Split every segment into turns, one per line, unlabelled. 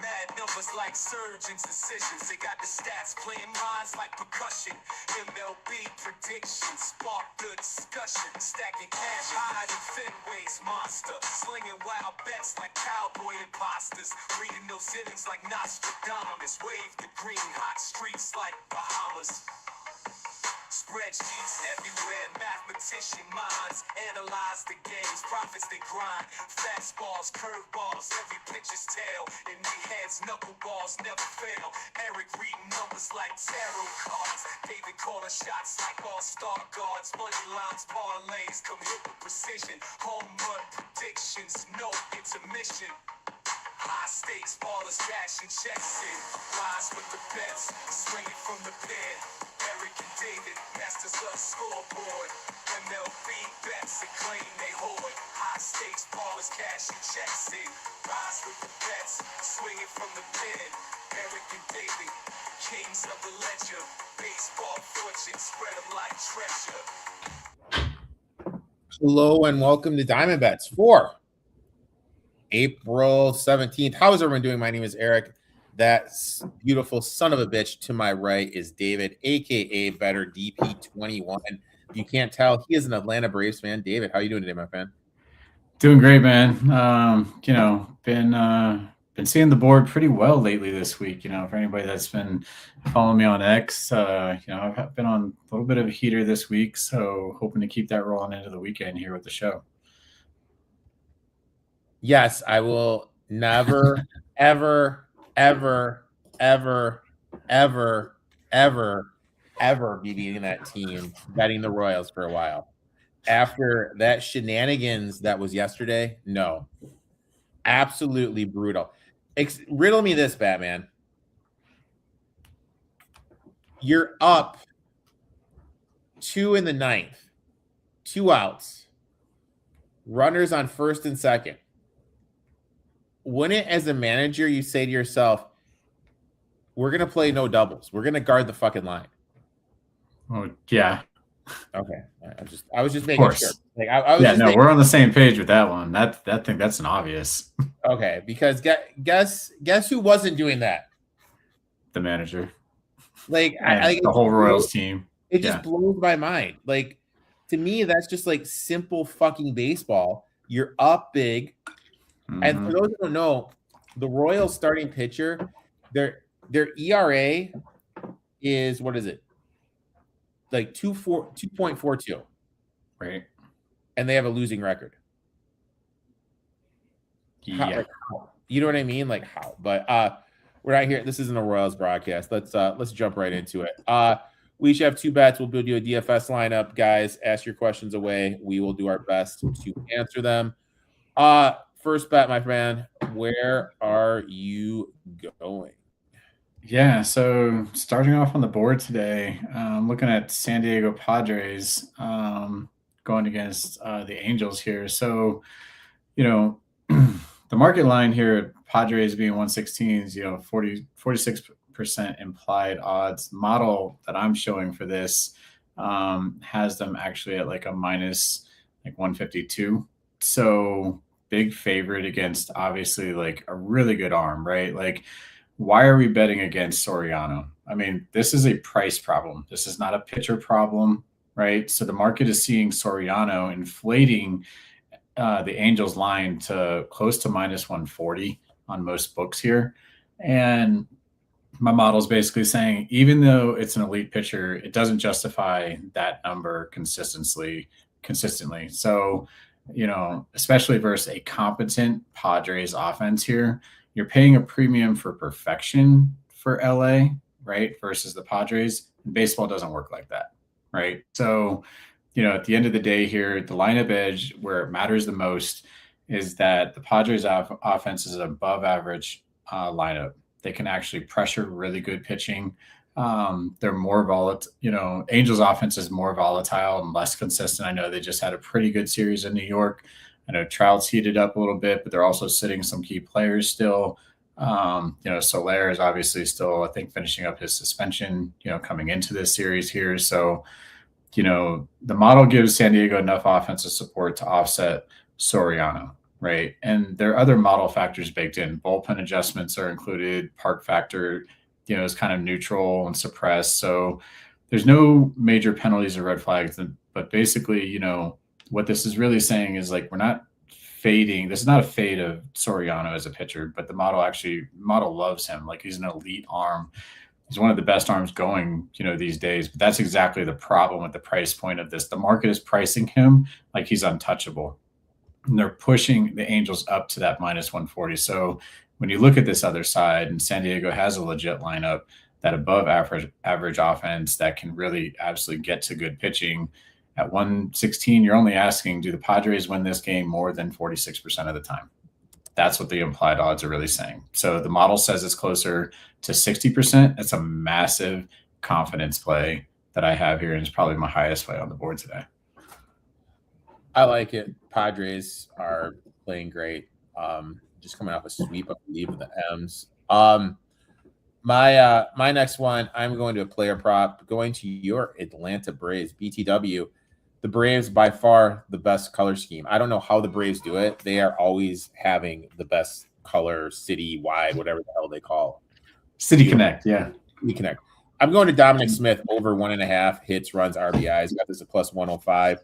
Mad numbers like surgeons' decisions. They got the stats playing minds like percussion. MLB predictions spark the discussion. Stacking cash higher than Fenway's monster. Slinging wild bets like cowboy imposters. Reading those innings like Nostradamus. Wave the green hot streets like Bahamas. Spreadsheets everywhere, mathematician minds analyze the games, profits they grind, fastballs, curveballs, every pitcher's tail, in their heads, knuckleballs never fail. Erik reading numbers like tarot cards, David calling shots like all-star guards, money lines, parlays, come hit with precision, home run predictions, no intermission. High stakes, ballers cashing checks in, lines with the bets, swinging from the pen. Erik and David, masters of the scoreboard. MLB bets and claim they hoard. High stakes, ballers cashing checks in, rise with the bets, swinging from the pen. Erik and David, kings of the ledger. Baseball fortune, spread them like treasure.
Hello and welcome to Diamond Bets for April 17th. How is everyone doing? My name is Erik. That beautiful son of a bitch to my right is David, a.k.a. Better DP21. If you can't tell, he is an Atlanta Braves fan. David, how are you doing today, my friend?
Doing great, man. Been seeing the board pretty well lately this week. For anybody that's been following me on X, I've been on a little bit of a heater this week, so hoping to keep that rolling into the weekend here with the show.
Yes, I will never, ever be beating that team, betting the Royals for a while. After that shenanigans that was yesterday, no. Absolutely brutal. Riddle me this, Batman. You're up 2 in the 9th, 2 outs, runners on first and second. Wouldn't, as a manager, you say to yourself, we're going to play no doubles. We're going to guard the fucking line.
Oh, yeah.
Okay. I was just making sure.
We're on the same page with that one. That's an obvious.
Okay, because guess who wasn't doing that?
The manager.
The
whole Royals team.
It just blows my mind. To me, that's just simple fucking baseball. You're up big. Mm-hmm. And for those who don't know, the Royals starting pitcher, their ERA is, what is it? 2.42.
Right.
And they have a losing record.
Yeah.
How? You know what I mean? How? But we're not here. This isn't a Royals broadcast. Let's jump right into it. We each have 2 bets. We'll build you a DFS lineup, guys. Ask your questions away. We will do our best to answer them. First bet, my friend. Where are you going?
Yeah, so starting off on the board today, looking at San Diego Padres going against the Angels here. So, the market line here, Padres being 116 is, 46% implied odds. Model that I'm showing for this has them actually at a minus 152. So big favorite against obviously a really good arm, right? Why are we betting against Soriano? I mean, this is a price problem. This is not a pitcher problem, right? So the market is seeing Soriano inflating the Angels line to close to minus 140 on most books here. And my model is basically saying, even though it's an elite pitcher, it doesn't justify that number consistently. So, especially versus a competent Padres offense here, you're paying a premium for perfection for LA, right? Versus the Padres. Baseball doesn't work like that, right? So, at the end of the day here, the lineup edge where it matters the most is that the Padres offense is an above average lineup. They can actually pressure really good pitching. They're more volatile. Angels offense is more volatile and less consistent. I know they just had a pretty good series in New York. I know Trout's heated up a little bit, but they're also sitting some key players still. Soler is obviously still, I think, finishing up his suspension, coming into this series here. So, the model gives San Diego enough offensive support to offset Soriano, right? And there are other model factors baked in. Bullpen adjustments are included. Park factor, is kind of neutral and suppressed. So there's no major penalties or red flags. But basically, what this is really saying is like, we're not fading. This is not a fade of Soriano as a pitcher, but the model loves him. Like, he's an elite arm. He's one of the best arms going, these days. But that's exactly the problem with the price point of this. The market is pricing him like he's untouchable. And they're pushing the Angels up to that minus 140. So when you look at this other side, and San Diego has a legit lineup, that above average offense that can really absolutely get to good pitching, at 116, you're only asking, do the Padres win this game more than 46% of the time? That's what the implied odds are really saying. So the model says it's closer to 60%. That's a massive confidence play that I have here, and it's probably my highest play on the board today.
I like it. Padres are playing great. Just coming off a sweep, I believe, of the M's. My next one, I'm going to a player prop, going to your Atlanta Braves, BTW. The Braves, by far, the best color scheme. I don't know how the Braves do it. They are always having the best color city-wide, whatever the hell they call it.
City Connect, yeah.
City Connect. I'm going to Dominic Smith over 1.5 hits, runs, RBIs. Got this at plus 105.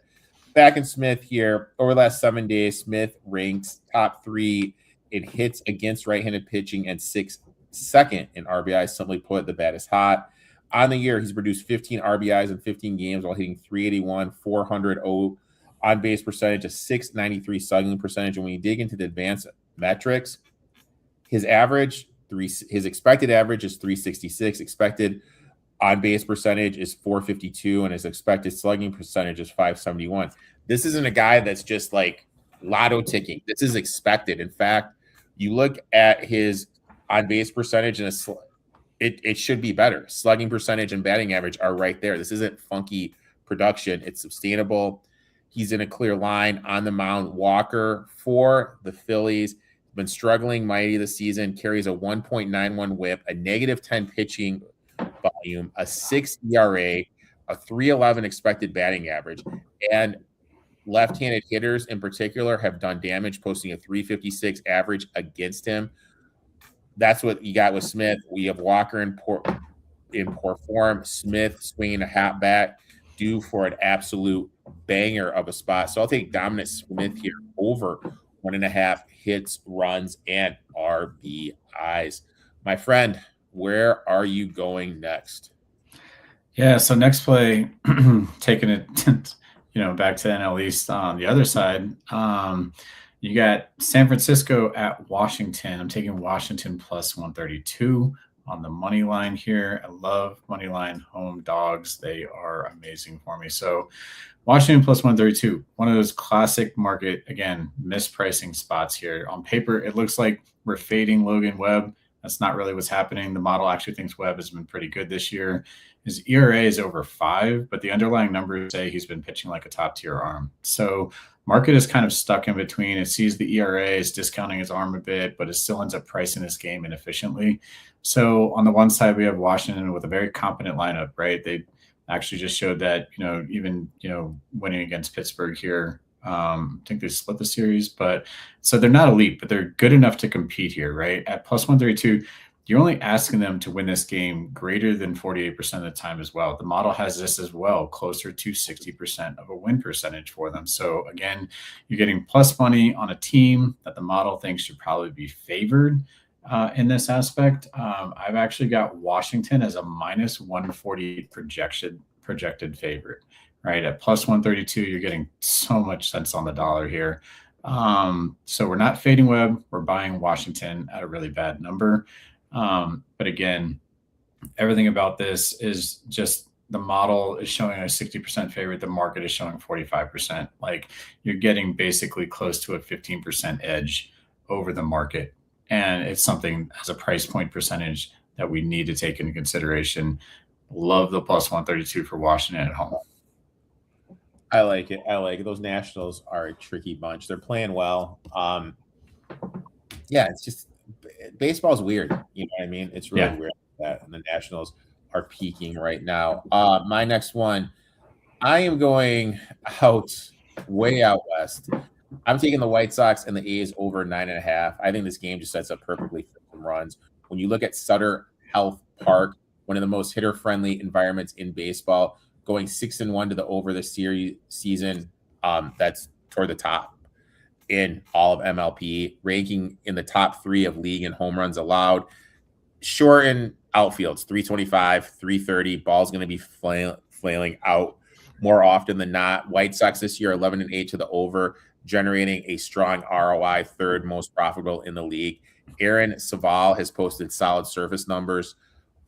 Back in Smith here, over the last 7 days, Smith ranks top 3 in hits against right-handed pitching and 6th in RBIs. Simply put, the bat is hot. On the year, he's produced 15 RBIs in 15 games while hitting 381, 400 on base percentage, a 693 slugging percentage. And when you dig into the advanced metrics, his expected average is 366, expected on base percentage is 452, and his expected slugging percentage is 571. This isn't a guy that's just like lotto ticking. This is expected. In fact, you look at his on base percentage and it should be better. Slugging percentage and batting average are right there. This isn't funky production. It's sustainable. He's in a clear line on the mound. Walker for the Phillies been struggling mighty this season, carries a 1.91 whip, a negative 10 pitching volume, a 6 ERA, a 311 expected batting average. And left-handed hitters in particular have done damage, posting a 356 average against him. That's what you got with Smith. We have Walker in poor form. Smith swinging a hat bat, due for an absolute banger of a spot. So I'll take Dominic Smith here over 1.5 hits, runs, and RBIs. My friend, where are you going next?
Yeah, so next play, taking it, back to NL East on the other side. You got San Francisco at Washington. I'm taking Washington plus 132 on the money line here. I love money line home dogs. They are amazing for me. So Washington plus 132, one of those classic market, again, mispricing spots here. On paper, it looks like we're fading Logan Webb. That's not really what's happening. The model actually thinks Webb has been pretty good this year. His ERA is over 5, but the underlying numbers say he's been pitching like a top-tier arm. So market is kind of stuck in between. It sees the ERA is discounting his arm a bit, but it still ends up pricing this game inefficiently. So on the one side, we have Washington with a very competent lineup, right? They actually just showed that, even, winning against Pittsburgh here. I think they split the series, but so they're not elite, but they're good enough to compete here, right? At plus 132, you're only asking them to win this game greater than 48% of the time as well. The model has this as well, closer to 60% of a win percentage for them. So again, you're getting plus money on a team that the model thinks should probably be favored in this aspect. I've actually got Washington as a minus 140 projected favorite, right? At plus 132, you're getting so much sense on the dollar here. So we're not fading Webb. We're buying Washington at a really bad number. But again, everything about this is just the model is showing a 60% favorite. The market is showing 45%. Like, you're getting basically close to a 15% edge over the market. And it's something as a price point percentage that we need to take into consideration. Love the plus 132 for Washington at home.
I like it. Those Nationals are a tricky bunch. They're playing well. Yeah, it's just baseball's weird. You know what I mean? It's really weird that and the Nationals are peaking right now. My next one, I am going way out west. I'm taking the White Sox and the A's over 9.5. I think this game just sets up perfectly for some runs. When you look at Sutter Health Park, one of the most hitter-friendly environments in baseball, going 6-1 to the over this season, that's toward the top in all of MLB, ranking in the top 3 of league in home runs allowed. Short in outfields, 325, 330. Ball's going to be flailing out more often than not. White Sox this year, 11-8 to the over, generating a strong ROI, third most profitable in the league. Aaron Saval has posted solid surface numbers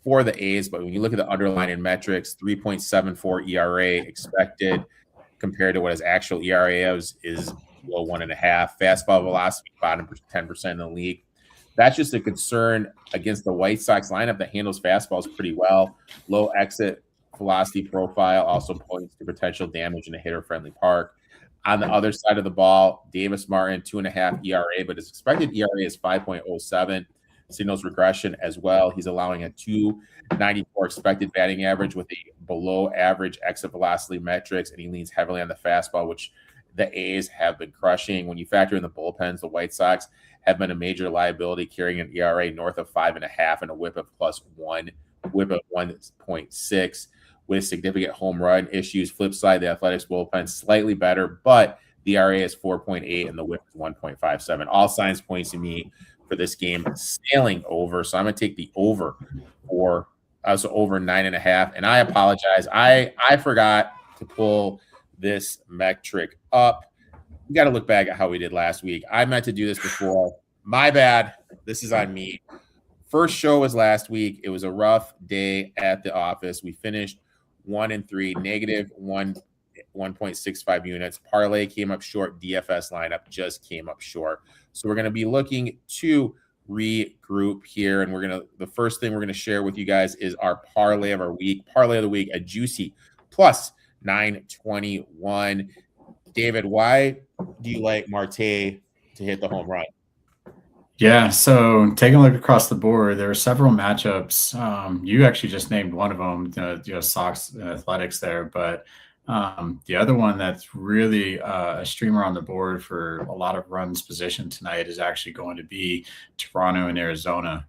for the A's, but when you look at the underlying metrics, 3.74 ERA expected compared to what his actual ERA is below 1.5. Fastball velocity, bottom 10% in the league. That's just a concern against the White Sox lineup that handles fastballs pretty well. Low exit velocity profile also points to potential damage in a hitter-friendly park. On the other side of the ball, Davis Martin, 2.5 ERA, but his expected ERA is 5.07. Signals regression as well. He's allowing a 294 expected batting average with a below average exit velocity metrics, and he leans heavily on the fastball, which the A's have been crushing. When you factor in the bullpens, the White Sox have been a major liability, carrying an ERA north of 5.5 and a whip of +1, whip of 1.6 with significant home run issues. Flip side, the Athletics bullpen slightly better, but the ERA is 4.8 and the whip is 1.57. All signs point to me for this game sailing over. So I'm going to take the over for over 9.5. And I apologize. I forgot to pull this metric up. You got to look back at how we did last week. I meant to do this before. My bad. This is on me. First show was last week. It was a rough day at the office. We finished 1-3, negative 1.65 units. Parlay came up short. DFS lineup just came up short. So we're going to be looking to regroup here. And the first thing we're going to share with you guys is our parlay of our week. Parlay of the week, a juicy plus 921. David, why do you like Marte to hit the home run?
Yeah, so taking a look across the board, there are several matchups. You actually just named one of them, Sox and Athletics there, but the other one that's really a streamer on the board for a lot of runs position tonight is actually going to be Toronto and Arizona.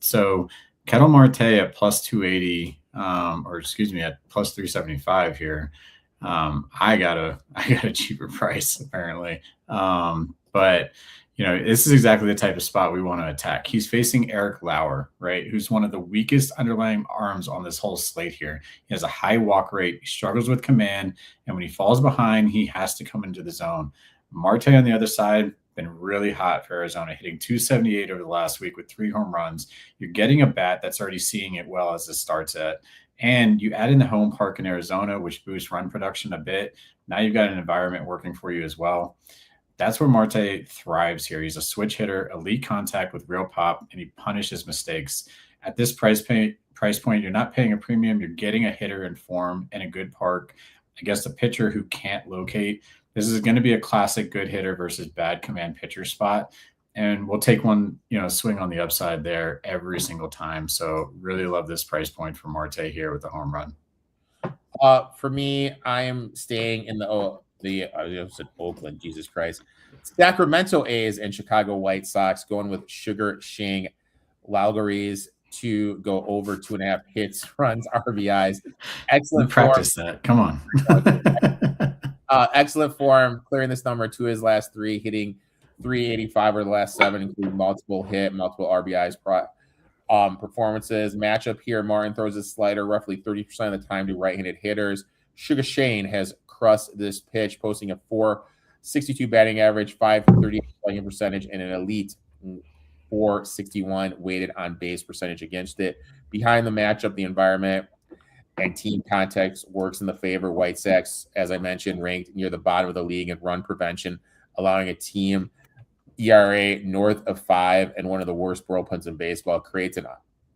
So Ketel Marte at plus 280, at plus 375 here. I got a cheaper price apparently, but this is exactly the type of spot we want to attack. He's facing Eric Lauer, right? Who's one of the weakest underlying arms on this whole slate here. He has a high walk rate. He struggles with command. And when he falls behind, he has to come into the zone. Marte on the other side, been really hot for Arizona, hitting 278 over the last week with 3 home runs. You're getting a bat that's already seeing it well as it starts at. And you add in the home park in Arizona, which boosts run production a bit. Now you've got an environment working for you as well. That's where Marte thrives here. He's a switch hitter, elite contact with real pop, and he punishes mistakes. At this price point, you're not paying a premium. You're getting a hitter in form and a good park against a pitcher who can't locate. This is going to be a classic good hitter versus bad command pitcher spot. And we'll take one, swing on the upside there every single time. So really love this price point for Marte here with the home run.
For me, I am staying in I said Oakland, Jesus Christ. Sacramento A's and Chicago White Sox going with Sugar Shane Lalgaries to go over 2.5 hits, runs, RBIs. Excellent
practice form. That. Come
on. Excellent form, clearing this number 2 of his last 3, hitting 385 over the last 7, including multiple RBIs performances. Matchup here, Martin throws his slider roughly 30% of the time to right-handed hitters. Sugar Shane has crushed this pitch, posting a 462 batting average, 538 slugging percentage, and an elite 461 weighted on base percentage against it. Behind the matchup, the environment and team context works in the favor. White Sox, as I mentioned, ranked near the bottom of the league in run prevention, allowing a team ERA north of 5 and one of the worst bullpens in baseball, creates an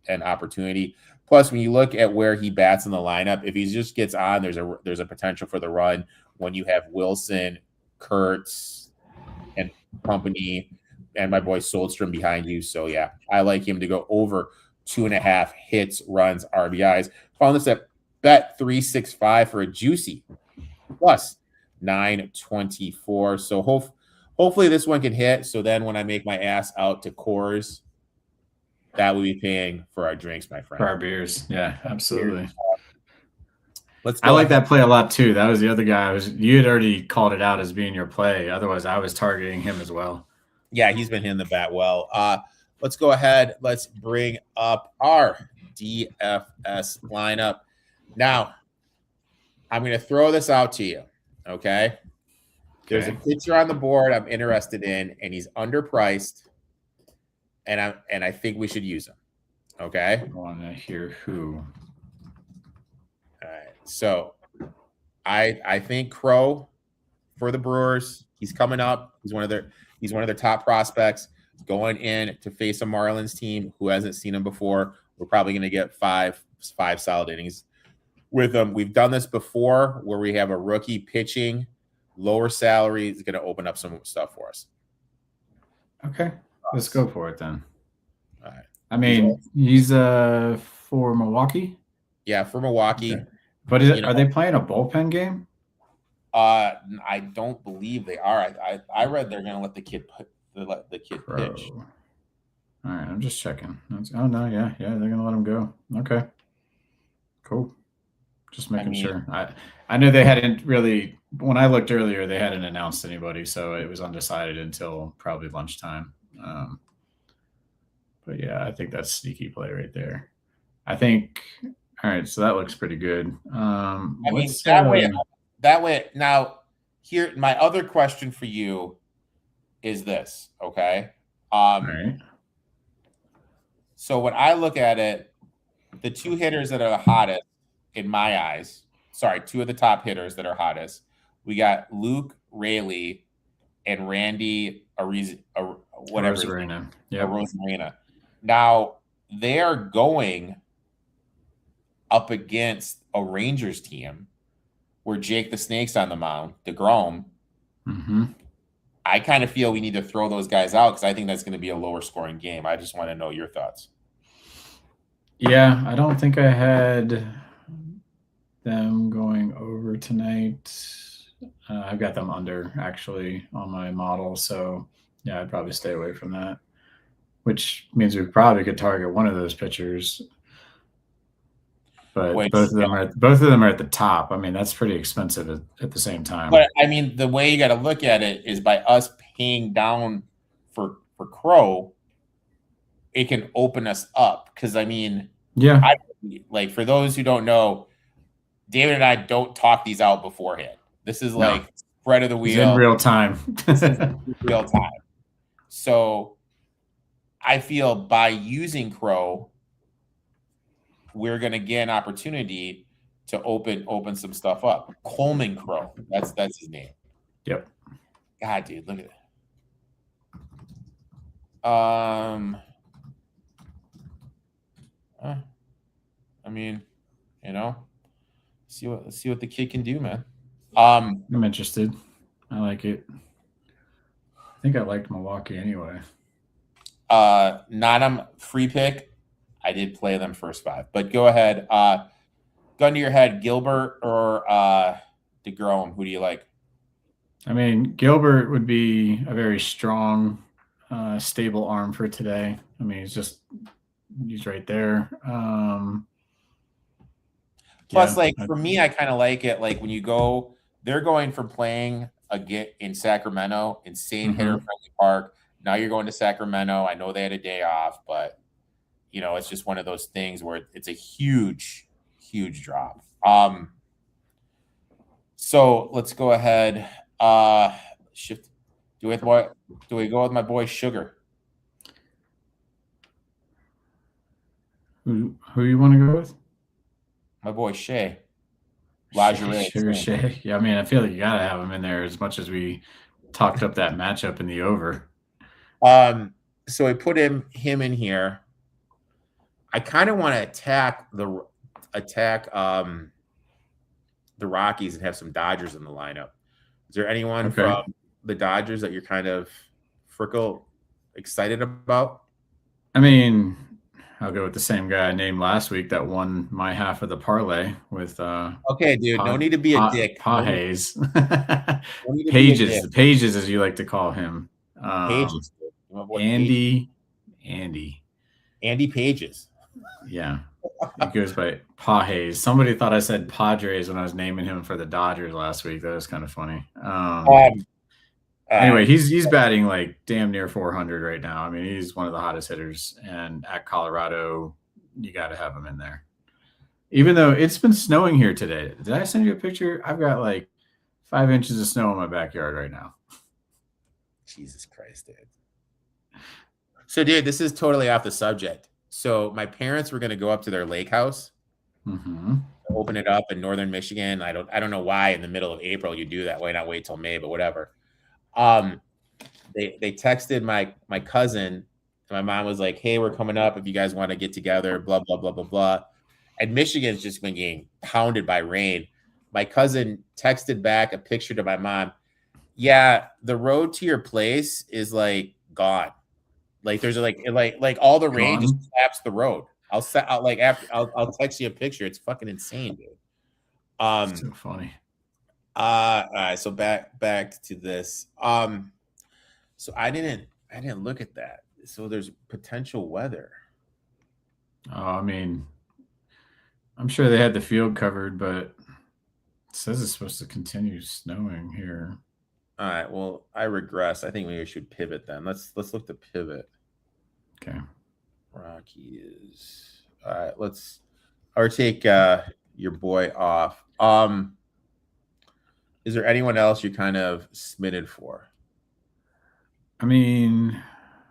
an opportunity. Plus, when you look at where he bats in the lineup, if he just gets on, there's a potential for the run when you have Wilson, Kurtz, and company, and my boy Soldstrom behind you. So yeah, I like him to go over 2.5 hits, runs, RBIs. Found this at Bet365 for a juicy plus 924. So hopefully this one can hit. So then when I make my ass out to Coors, that will be paying for our drinks, my friend.
For our beers. Yeah, absolutely.
I
like that play a lot too. That was the other guy. You had already called it out as being your play. Otherwise, I was targeting him as well.
Yeah, he's been hitting the bat well. Let's go ahead. Let's bring up our DFS lineup. Now, I'm going to throw this out to you, okay? There's a pitcher on the board I'm interested in, and he's underpriced, and I think we should use him, okay?
I want to hear who.
All right, so I think Crow for the Brewers. He's coming up. He's one of their top prospects going in to face a Marlins team who hasn't seen him before. We're probably going to get five solid innings with him. We've done this before where we have a rookie pitching, lower salary is going to open up some stuff for us.
Okay, let's go for it then.
All right.
I mean, he's for Milwaukee.
Yeah, for Milwaukee.
Okay. But are they playing a bullpen game?
I don't believe they are. I read they're going to let the kid pitch.
All right, I'm just checking. Oh no, yeah, they're going to let him go. Okay, cool. Just making sure. I know they hadn't really. When I looked earlier, they hadn't announced anybody, so it was undecided until probably lunchtime. But yeah, I think that's sneaky play right there. I think. All right, so that looks pretty good.
That way. Now, here, my other question for you is this, okay?
All right.
So when I look at it, the two hitters that are the hottest in my eyes, two of the top hitters that are hottest, we got Luke Raley and Randy
Rosarina. Yeah,
Rosarina. Now they are going up against a Rangers team where Jake the Snake's on the mound, DeGrom.
Mm-hmm.
I kind of feel we need to throw those guys out because I think that's going to be a lower scoring game. I just want to know your thoughts.
Yeah, I don't think I had them going over tonight. I've got them under actually on my model. So yeah, I'd probably stay away from that, which means we probably could target one of those pitchers. But both of them are at the top. I mean, that's pretty expensive at the same time.
But I mean, the way you got to look at it is by us paying down for Crow, it can open us up. Because I mean,
yeah,
for those who don't know, David and I don't talk these out beforehand. This is like spread of the wheel.
It's in real time.
Real time. So I feel by using Crow, we're going to get an opportunity to open some stuff up. Coleman Crow. That's his name.
Yep.
God, dude, look at that. I mean, see what the kid can do, man.
I'm interested. I like it. I think I liked Milwaukee anyway.
Not free pick. I did play them first 5, but go ahead. Gun to your head, Gilbert or DeGrom. Who do you like?
I mean, Gilbert would be a very strong, stable arm for today. I mean, he's right there.
Plus, for me, I kind of like it. Like when you go, they're going from playing in Sacramento, insane hitter-friendly park. Now you're going to Sacramento. I know they had a day off, but it's just one of those things where it's a huge, huge drop. So let's go ahead. Shift. Do we go with my boy Sugar?
Who you want to go with?
My boy Shea. Sugar
Shea. Yeah, I mean, I feel like you gotta have him in there as much as we talked up that matchup in the over.
So I put him in here. I kind of want to attack the Rockies and have some Dodgers in the lineup. Is there anyone
Okay.
from the Dodgers that you're kind of excited about?
I mean, I'll go with the same guy I named last week that won my half of the parlay with
Okay, dude. No need to be a dick.
Pages.
No need to be a
Pages,
dick.
the Pages, as you like to call him.
Pages. Dude. What
Andy.
Andy Pages.
Yeah. It goes by Pages. Somebody thought I said Padres when I was naming him for the Dodgers last week. That was kind of funny. Anyway, he's batting like damn near 400 right now. I mean, he's one of the hottest hitters, and at Colorado, you got to have him in there. Even though it's been snowing here today. Did I send you a picture? I've got like 5 inches of snow in my backyard right now.
Jesus Christ, dude. So, dude, this is totally off the subject. So my parents were going to go up to their lake house, open it up in northern Michigan. I don't know why in the middle of April you do that. Why not wait till May? But whatever. They texted my cousin, and my mom was like, "Hey, we're coming up. If you guys want to get together, blah blah blah blah blah." And Michigan's just been getting pounded by rain. My cousin texted back a picture to my mom. Yeah, the road to your place is like gone. Like there's like all the rain just slaps the road. I'll text you a picture. It's fucking insane, dude.
That's so funny.
All right, so back to this. So I didn't look at that. So there's potential weather.
I mean, I'm sure they had the field covered, but it says it's supposed to continue snowing here.
All right, well, I regress. I think we should pivot then. Let's look to pivot.
Okay.
Rockies. All right, or take your boy off. Is there anyone else you're kind of smitten for?
I mean,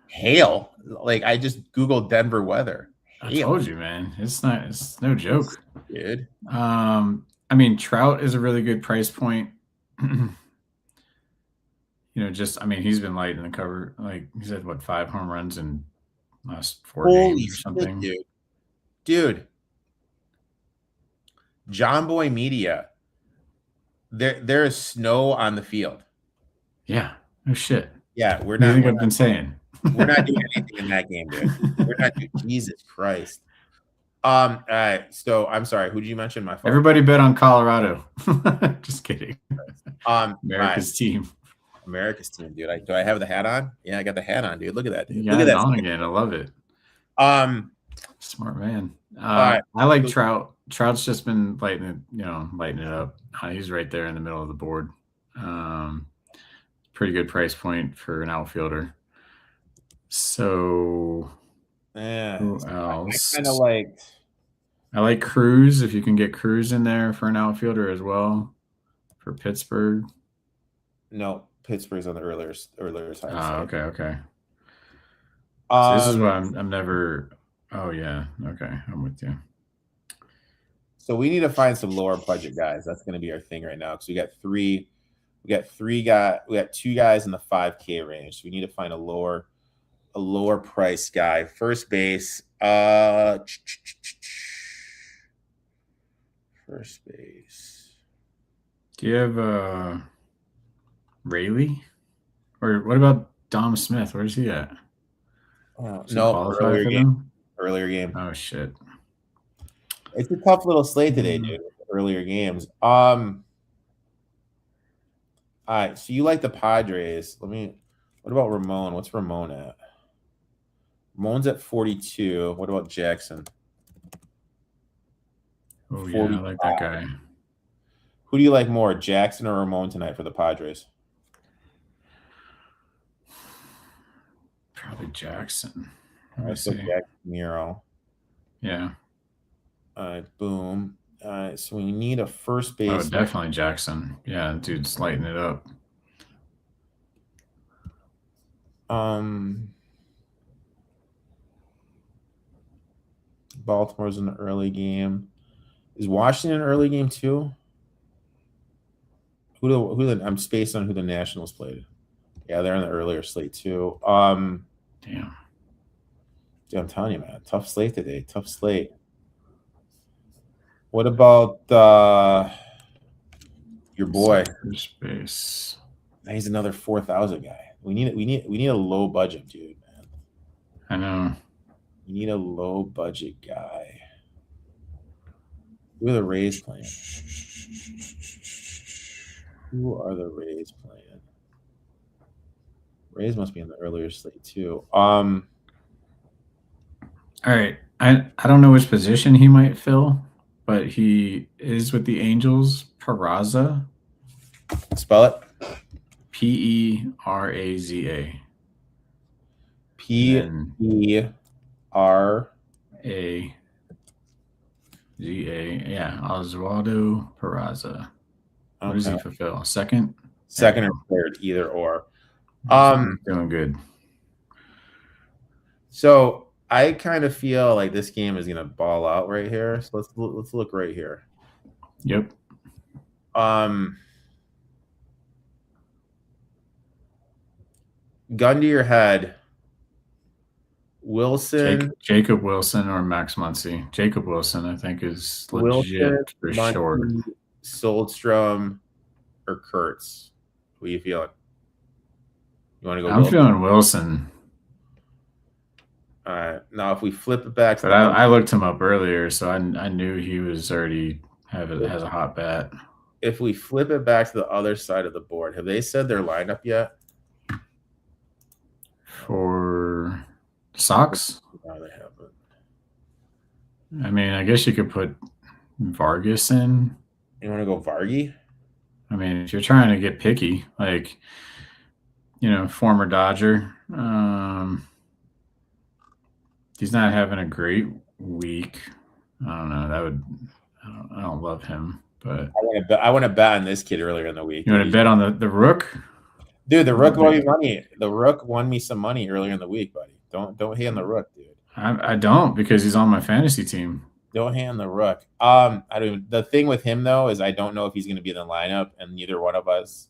hail. Like I just Googled Denver weather.
Hail. I told you, man. It's no joke,
dude.
I mean, Trout is a really good price point. He's been lighting the cover. Like he's had 5 home runs in last 4 games or something.
Shit, dude. John Boy Media. There is snow on the field.
Yeah. No shit.
Yeah, we're not.
I've been saying.
We're not doing anything in that game, dude. We're not doing Jesus Christ. All right. So I'm sorry. Who did you mention? My phone.
Everybody bet on Colorado. Just kidding.
America's
team.
America's team, dude. Do I have the hat on? Yeah, I got the hat on, dude. Look at that, dude.
Look at that on again. I love it. Smart man. Right. I like Trout. Trout's just been lighting it up. He's right there in the middle of the board. Pretty good price point for an outfielder. So,
yeah.
Who else?
I
like Cruz. If you can get Cruz in there for an outfielder as well for Pittsburgh.
No, Pittsburgh's on the earlier side.
Okay. So this is what I'm never. Oh yeah. Okay, I'm with you.
So we need to find some lower budget guys. That's going to be our thing right now because we got 2 guys in the 5K range. So we need to find a lower price guy. First base. First base.
Do you have Rayleigh? Or what about Dom Smith? Where's he at?
No, earlier game.
Oh shit.
It's a tough little slate today, dude. Earlier games. All right. So you like the Padres. What about Ramon? What's Ramon at? Ramon's at 42. What about Jackson?
Oh, yeah, I like that guy.
Who do you like more, Jackson or Ramon tonight for the Padres?
Probably Jackson.
So Jackson Nero.
Yeah.
All right, boom. All right, so we need a first base.
Oh, definitely Jackson. Yeah, dude's lighting it up.
Baltimore's in the early game. Is Washington early game too? I'm spaced on who the Nationals played. Yeah, they're in the earlier slate too.
Damn.
Dude, I'm telling you, man. Tough slate today. Tough slate. What about your boy?
First base.
He's another 4,000 guy. We need a low budget dude, man.
I know.
We need a low budget guy. Who are the Rays playing? Who are the Rays playing? Rays must be in the earlier slate too.
All right. I don't know which position he might fill, but he is with the Angels. Peraza.
Spell it.
Peraza.
P-E-R-A-Z-A.
Yeah, Oswaldo Peraza. What does he fulfill? Second
or third, either or.
Doing good.
So I kind of feel like this game is gonna ball out right here. So let's look right here.
Yep.
Gun to your head. Wilson,
Jacob Wilson or Max Muncy. Jacob Wilson, I think, is legit for sure.
Soldstrom or Kurtz. Who are you feeling? You want to go?
I'm feeling Wilson.
All right. Now, if we flip it back,
but I looked him up earlier, so I knew he was already has a hot bat.
If we flip it back to the other side of the board, have they said their lineup yet?
For Sox?
No, they haven't.
I mean, I guess you could put Vargas in.
You want to go Vargy?
I mean, if you're trying to get picky, like, former Dodger. He's not having a great week. I don't know. I don't love him, but
I want to bet on this kid earlier in the week.
You want to bet on the Rook?
Dude, the Rook won me money. The Rook won me some money earlier in the week, buddy. Don't hate on the Rook, dude.
I don't, because he's on my fantasy team.
Don't hate on the Rook. The thing with him though is I don't know if he's going to be in the lineup, and neither one of us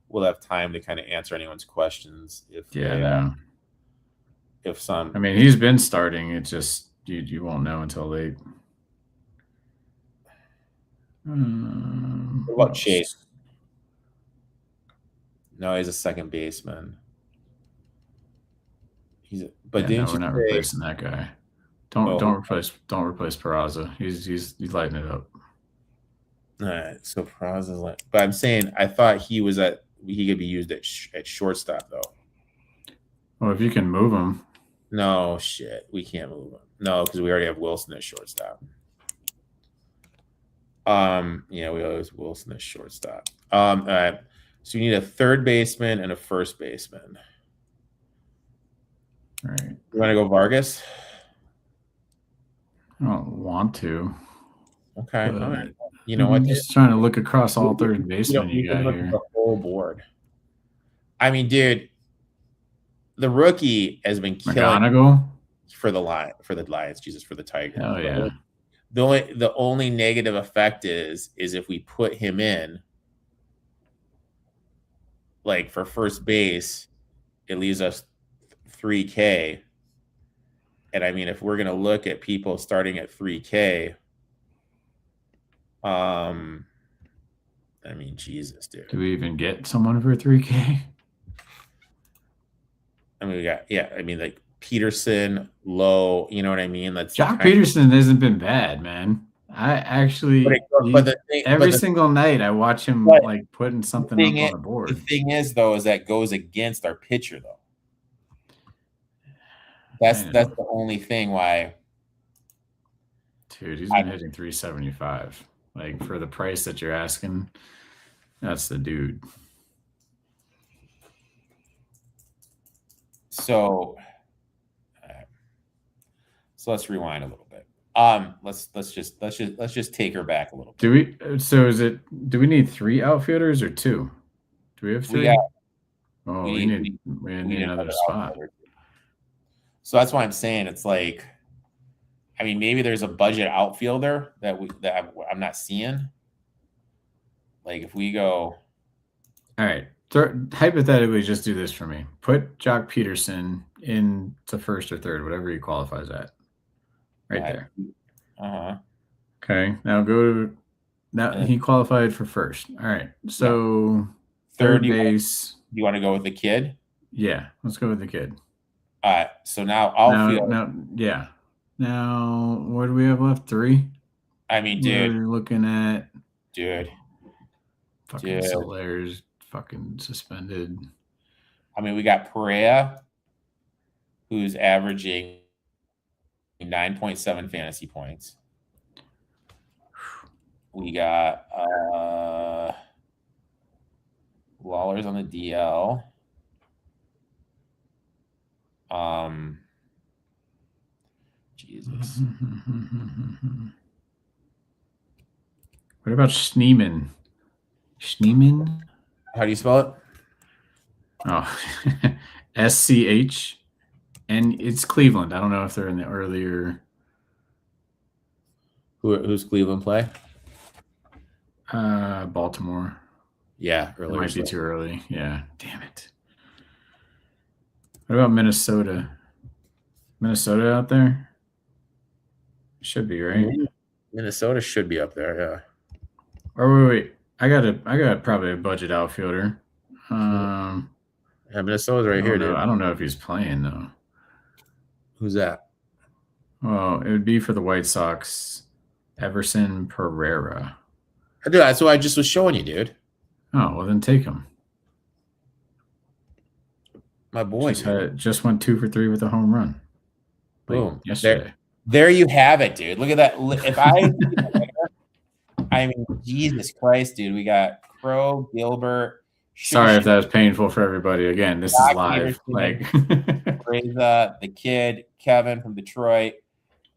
will have time to kind of answer anyone's questions. I mean,
he's been starting. It's just you won't know until late.
What about Chase? No, he's a second baseman.
We're not replacing that guy. Don't replace Peraza. He's lighting it up.
All right, so Peraza's like, but I'm saying I thought he could be used at shortstop though.
Well, if you can move him.
No shit, we can't move him. No, because we already have Wilson at shortstop. We always Wilson at shortstop. All right. So you need a third baseman and a first baseman.
All right.
You want to go Vargas?
I don't want to.
Okay. All right. You know what?
I'm just trying to look across all third basemen you got here.
The whole board. I mean, dude, the rookie has been killing for the Lions. Jesus, for the Tigers.
Oh yeah.
The only negative effect is if we put him in, like for first base, it leaves us $3K. And I mean, if we're gonna look at people starting at $3K, I mean, Jesus, dude.
Do we even get someone for $3K?
I mean, we got like Peterson, Lowe. You know what I mean?
Jock Peterson hasn't been bad, man. I actually, every single night I watch him putting something up on the board.
The thing is, though, is that goes against our pitcher, though. That's the only thing why.
Dude, he's been hitting 375. Like, for the price that you're asking, that's the dude.
So let's rewind a little bit. Let's just take her back a little bit.
Do we need 3 outfielders or 2? Do we have 3? We need another spot.
So that's why I'm saying it's like, I mean, maybe there's a budget outfielder that I'm not seeing. Like if we go,
all right, hypothetically, just do this for me. Put Jock Peterson in to first or third, whatever he qualifies at. Right there.
Uh-huh.
Okay. Now he qualified for first. All right. So third base.
You want to go with the kid?
Yeah, let's go with the kid.
All right. So now
Now, what do we have left? 3?
I mean, dude.
We're looking at
fucking
Solaire's fucking suspended.
I mean, we got Perea, who's averaging 9.7 fantasy points. We got Lawler's on the DL. Jesus.
What about Schneeman? Schneeman?
How do you spell it?
Oh, SCH. And it's Cleveland. I don't know if they're in the earlier.
Who's Cleveland play?
Baltimore.
Yeah,
earlier. It might be too early. Yeah, damn it. What about Minnesota? Minnesota out there? Should be, right?
Minnesota should be up there, yeah.
Or wait. I got probably a budget outfielder.
Yeah, Minnesota's right here, dude.
I don't know if he's playing though.
Who's that?
Well, it would be for the White Sox. Everson Pereira.
Dude, that's what I just was showing you, dude.
Oh, well then take him.
My boy
just went 2 for 3 with a home run.
Boom.
Yesterday.
There you have it, dude. Look at that. If I mean, Jesus Christ, dude. We got Crow, Gilbert.
Sorry if that was painful for everybody. Again, this is live.
Reza, the kid, Kevin from Detroit,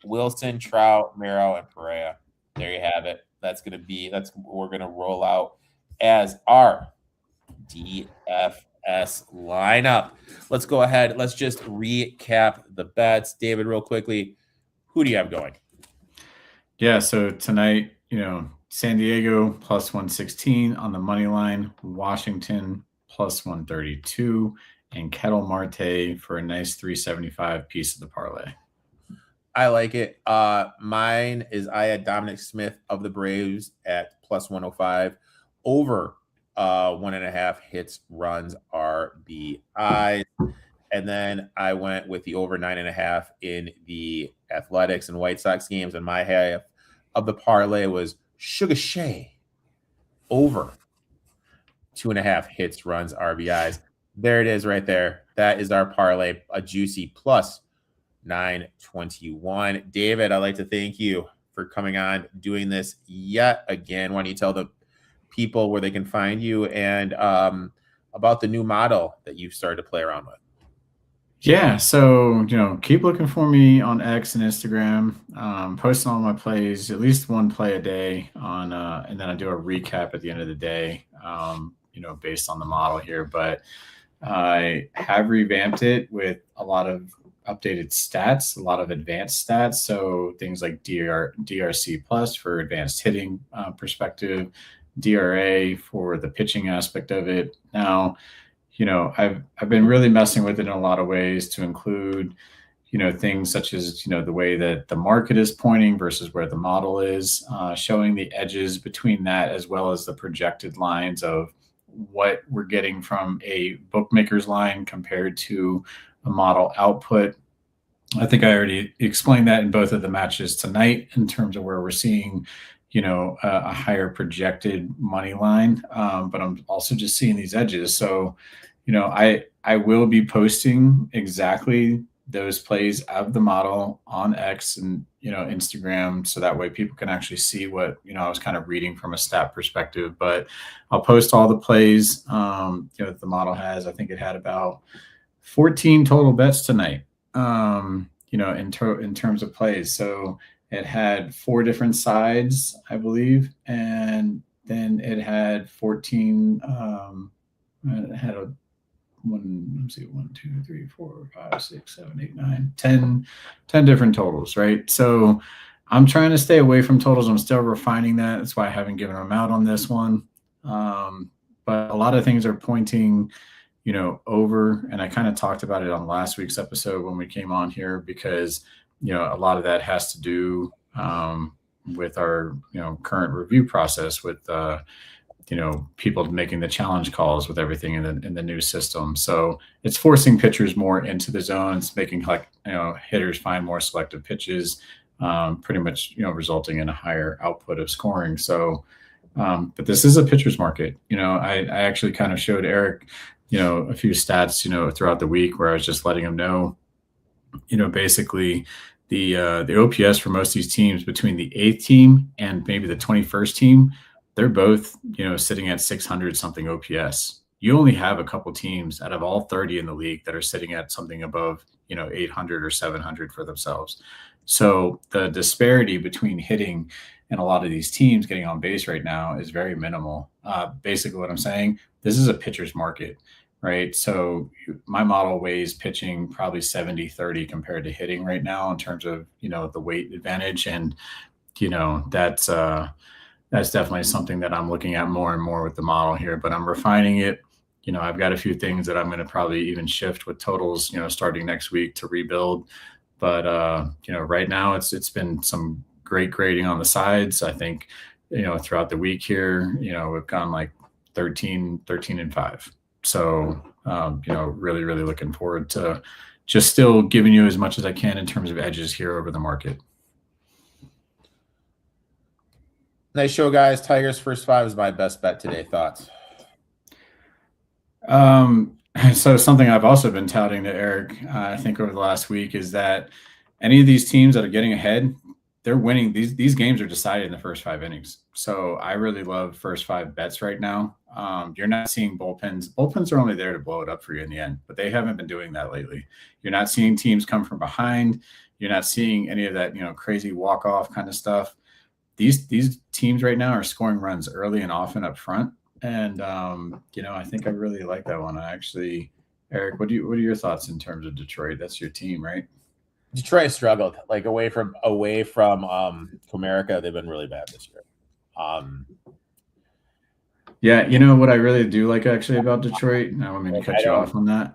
Wilson, Trout, Merrill, and Perea. There you have it. That's what we're gonna roll out as our DFS lineup. Let's go ahead. Let's just recap the bets. David, real quickly, who do you have going?
Yeah, so tonight, San Diego plus 116 on the money line, Washington plus 132, and Kettle Marte for a nice 375 piece of the parlay.
I like it. Mine is I had Dominic Smith of the Braves at plus 105 over 1.5 hits, runs, RBI. And then I went with the over 9.5 in the Athletics and White Sox games. And my half of the parlay was Sugar Shea over 2.5 hits, runs, RBIs. There it is right there. That is our parlay, a juicy plus 921. David, I'd like to thank you for coming on, doing this yet again. Why don't you tell the people where they can find you and about the new model that you've started to play around with?
Yeah, so keep looking for me on X and Instagram. Posting all my plays, at least one play a day on, and then I do a recap at the end of the day. Based on the model here, but I have revamped it with a lot of updated stats, a lot of advanced stats. So things like DRC plus for advanced hitting perspective, DRA for the pitching aspect of it. Now, I've been really messing with it in a lot of ways to include, things such as, the way that the market is pointing versus where the model is, showing the edges between that, as well as the projected lines of what we're getting from a bookmaker's line compared to a model output. I think I already explained that in both of the matches tonight in terms of where we're seeing, a higher projected money line. But I'm also just seeing these edges. So, I will be posting exactly those plays of the model on X and, Instagram. So that way people can actually see what, I was kind of reading from a stat perspective, but I'll post all the plays, that the model has. I think it had about 14 total bets tonight, in terms of plays. So it had 4 different sides, I believe. And then it had 14, it had a 1, 2, 3, 4, 5, 6, 7, 8, 9, 10 different totals, right? So I'm trying to stay away from totals. I'm still refining that. That's why I haven't given them out on this one. But but a lot of things are pointing, over. And I kind of talked about it on last week's episode when we came on here, because, a lot of that has to do with our, current review process with, people making the challenge calls with everything in the new system. So it's forcing pitchers more into the zones, making hitters find more selective pitches, pretty much, resulting in a higher output of scoring. So, but this is a pitcher's market. I actually kind of showed Erik, a few stats, throughout the week where I was just letting him know, basically the OPS for most of these teams between the 8th team and maybe the 21st team, they're both, sitting at 600 something OPS. You only have a couple teams out of all 30 in the league that are sitting at something above, 800 or 700 for themselves. So the disparity between hitting and a lot of these teams getting on base right now is very minimal. Basically what I'm saying, this is a pitcher's market, right? So my model weighs pitching probably 70-30 compared to hitting right now in terms of, the weight advantage. And, that's definitely something that I'm looking at more and more with the model here, but I'm refining it. I've got a few things that I'm going to probably even shift with totals, starting next week to rebuild. But, right now it's been some great grading on the sides. I think, throughout the week here, we've gone like 13-5. So, really, really looking forward to just still giving you as much as I can in terms of edges here over the market.
Nice show, guys. Tigers first 5 is my best bet today. Thoughts?
So something I've also been touting to Erik, I think over the last week, is that any of these teams that are getting ahead, they're winning. These games are decided in the first 5 innings. So I really love first 5 bets right now. You're not seeing bullpens. Bullpens are only there to blow it up for you in the end, but they haven't been doing that lately. You're not seeing teams come from behind. You're not seeing any of that, crazy walk-off kind of stuff. These teams right now are scoring runs early and often up front. And, I think I really like that one. Erik, what are your thoughts in terms of Detroit? That's your team, right?
Detroit struggled, like away from Comerica. They've been really bad this year.
Yeah, what I really do like actually about Detroit, and I don't mean to cut you off on that,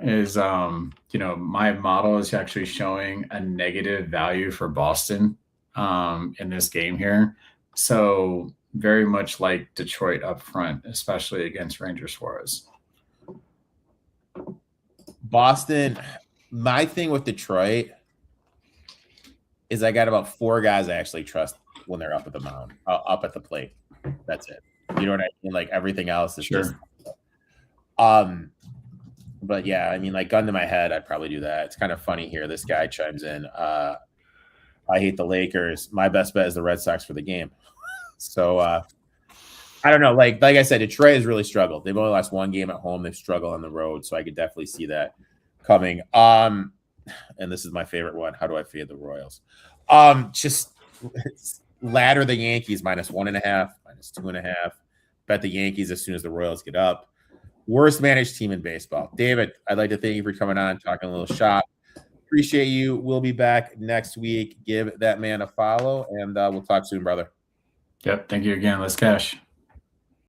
is my model is actually showing a negative value for Boston in this game here. So very much like Detroit up front, especially against Ranger Suarez.
Boston, my thing with Detroit is I got about 4 guys I actually trust when they're up at the mound, up at the plate. That's it. You know what I mean? Like everything else is just but yeah, I mean, like gun to my head, I'd probably do that. It's kind of funny here. This guy chimes in. I hate the Lakers. My best bet is the Red Sox for the game. So I don't know. Like I said, Detroit has really struggled. They've only lost 1 game at home. They've struggled on the road. So I could definitely see that coming. And this is my favorite one. How do I fade the Royals? Just ladder the Yankees -1.5, -2.5. Bet the Yankees as soon as the Royals get up. Worst managed team in baseball. David, I'd like to thank you for coming on, talking a little shop. Appreciate you. We'll be back next week. Give that man a follow, and we'll talk soon, brother.
Yep. Thank you again. Let's cash.